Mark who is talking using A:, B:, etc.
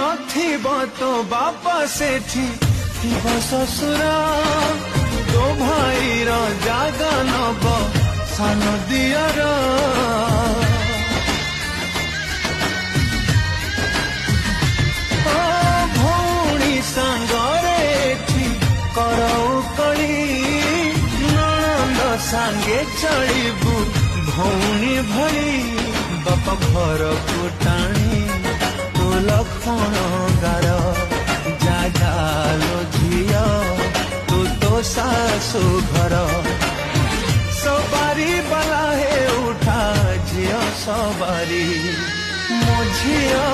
A: नथिब तो बापा सेठी थिब ससुर तो भाई रो जागा नब सान दियर भौणी सांगरे एठी करौ कली ननंद सांगे चलिबू भौणी भली बापा घर को टाणी तो लखण गार जालो झिया तो सासु घर सवारी बला है उठा झिया सवारी मो झिया